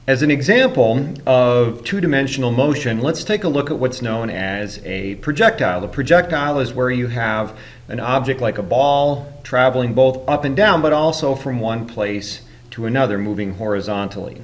As an example of two-dimensional motion, let's take a look at what's known as a projectile. A projectile is where you have an object like a ball traveling both up and down, but also from one place to another, moving horizontally.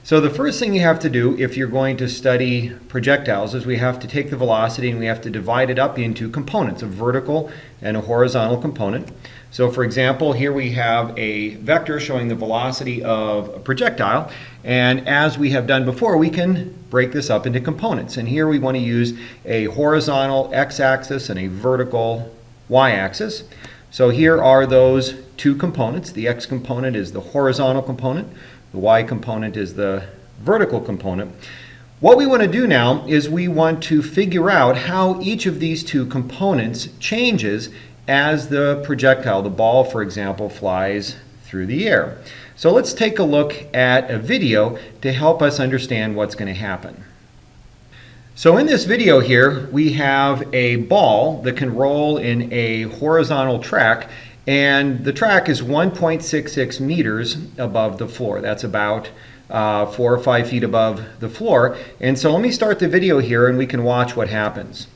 So the first thing you have to do if you're going to study projectiles is we have to take the velocity and we have to divide it up into components, a vertical and a horizontal component. So for example, here we have a vector showing the velocity of a projectile, and as we have done before, we can break this up into components. And here we want to use a horizontal x-axis and a vertical y-axis. So here are those two components. The x component is the horizontal component. The y component is the vertical component. What we want to do now is we want to figure out how each of these two components changes as the projectile, the ball for example, flies through the air. So let's take a look at a video to help us understand what's going to happen. So in this video here we have a ball that can roll in a horizontal track, and the track is 1.66 meters above the floor. That's about 4 or 5 feet above the floor. And so let me start the video here and we can watch what happens.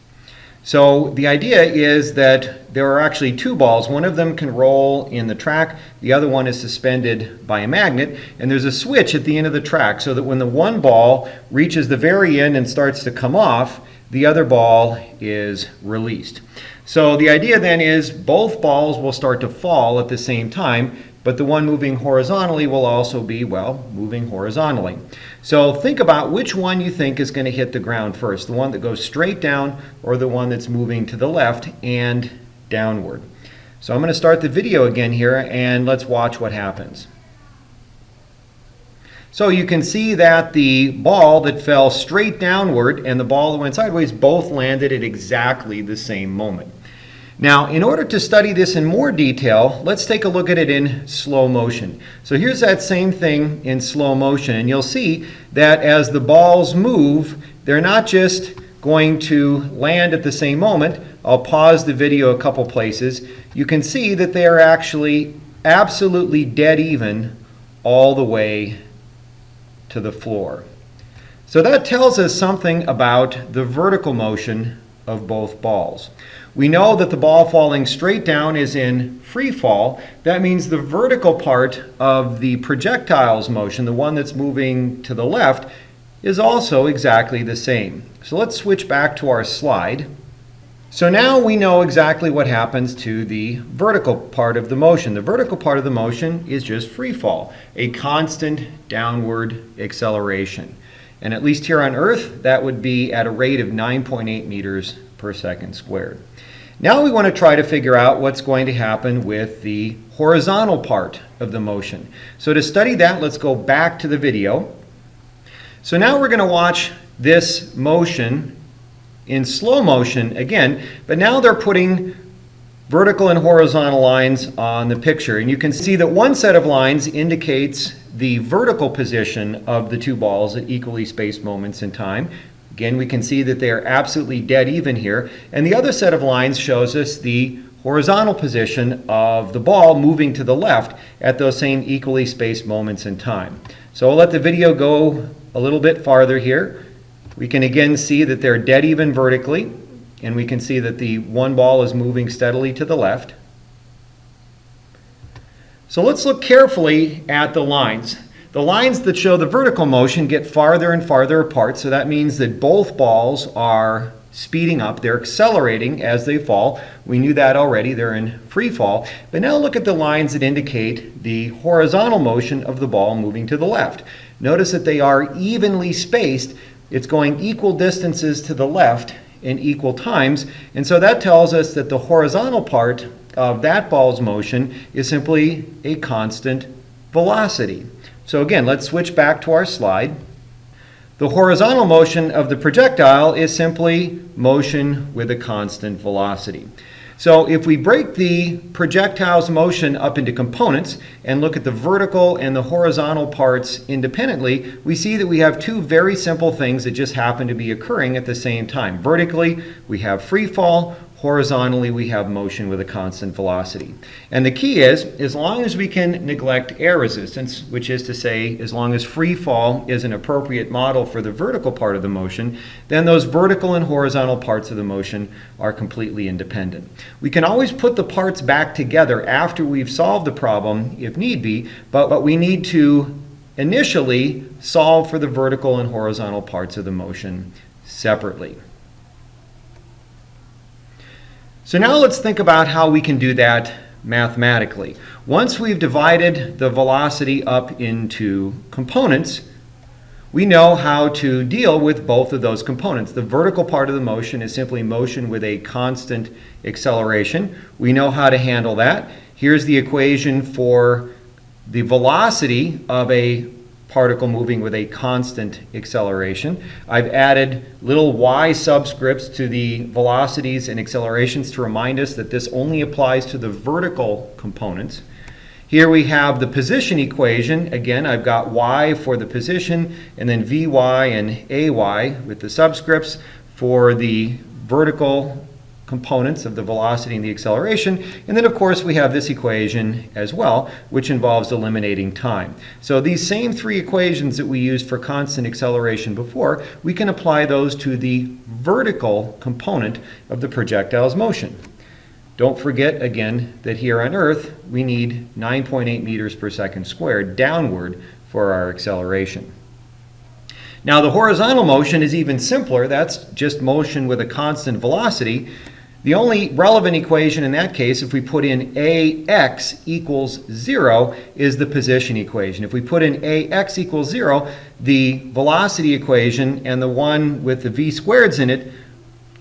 So the idea is that there are actually two balls. One of them can roll in the track, the other one is suspended by a magnet, and there's a switch at the end of the track so that when the one ball reaches the very end and starts to come off, the other ball is released. So the idea then is both balls will start to fall at the same time, but the one moving horizontally will also be, well, moving horizontally. So think about which one you think is going to hit the ground first, the one that goes straight down or the one that's moving to the left and downward. So I'm going to start the video again here and let's watch what happens. So you can see that the ball that fell straight downward and the ball that went sideways both landed at exactly the same moment. Now, in order to study this in more detail, let's take a look at it in slow motion. So here's that same thing in slow motion, and you'll see that as the balls move, they're not just going to land at the same moment. I'll pause the video a couple places. You can see that they are actually absolutely dead even all the way to the floor. So that tells us something about the vertical motion of both balls. We know that the ball falling straight down is in free fall. That means the vertical part of the projectile's motion, the one that's moving to the left, is also exactly the same. So let's switch back to our slide. So now we know exactly what happens to the vertical part of the motion. The vertical part of the motion is just free fall, a constant downward acceleration. And at least here on Earth, that would be at a rate of 9.8 meters per second squared. Now we want to try to figure out what's going to happen with the horizontal part of the motion. So to study that, let's go back to the video. So now we're going to watch this motion in slow motion again, but now they're putting vertical and horizontal lines on the picture. And you can see that one set of lines indicates the vertical position of the two balls at equally spaced moments in time. Again, we can see that they are absolutely dead even here. And the other set of lines shows us the horizontal position of the ball moving to the left at those same equally spaced moments in time. So we'll let the video go a little bit farther here. We can again see that they're dead even vertically, and we can see that the one ball is moving steadily to the left. So let's look carefully at the lines. The lines that show the vertical motion get farther and farther apart, so that means that both balls are speeding up. They're accelerating as they fall. We knew that already. They're in free fall. But now look at the lines that indicate the horizontal motion of the ball moving to the left. Notice that they are evenly spaced. It's going equal distances to the left in equal times, and so that tells us that the horizontal part of that ball's motion is simply a constant velocity. So again, let's switch back to our slide. The horizontal motion of the projectile is simply motion with a constant velocity. So if we break the projectile's motion up into components and look at the vertical and the horizontal parts independently, we see that we have two very simple things that just happen to be occurring at the same time. Vertically, we have free fall. horizontally we have motion with a constant velocity. And the key is, as long as we can neglect air resistance, which is to say, as long as free fall is an appropriate model for the vertical part of the motion, then those vertical and horizontal parts of the motion are completely independent. We can always put the parts back together after we've solved the problem if need be, but we need to initially solve for the vertical and horizontal parts of the motion separately. So now let's think about how we can do that mathematically. Once we've divided the velocity up into components, we know how to deal with both of those components. The vertical part of the motion is simply motion with a constant acceleration. We know how to handle that. Here's the equation for the velocity of a particle moving with a constant acceleration. I've added little y subscripts to the velocities and accelerations to remind us that this only applies to the vertical components. Here we have the position equation. Again, I've got y for the position and then vy and ay with the subscripts for the vertical components of the velocity and the acceleration. And then of course we have this equation as well, which involves eliminating time. So these same three equations that we used for constant acceleration before, we can apply those to the vertical component of the projectile's motion. Don't forget again that here on Earth we need 9.8 meters per second squared downward for our acceleration. Now the horizontal motion is even simpler. That's just motion with a constant velocity. The only relevant equation in that case, if we put in ax equals 0, is the position equation. If we put in ax equals 0, the velocity equation and the one with the v squareds in it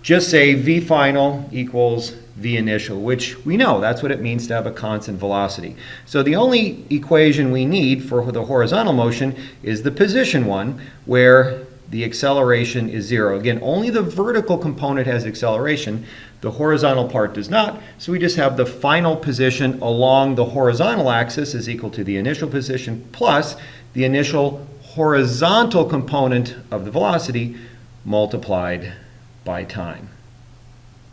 just say v final equals v initial, which we know that's what it means to have a constant velocity. So the only equation we need for the horizontal motion is the position one, where the acceleration is 0. Again, only the vertical component has acceleration. The horizontal part does not, so we just have the final position along the horizontal axis is equal to the initial position plus the initial horizontal component of the velocity multiplied by time.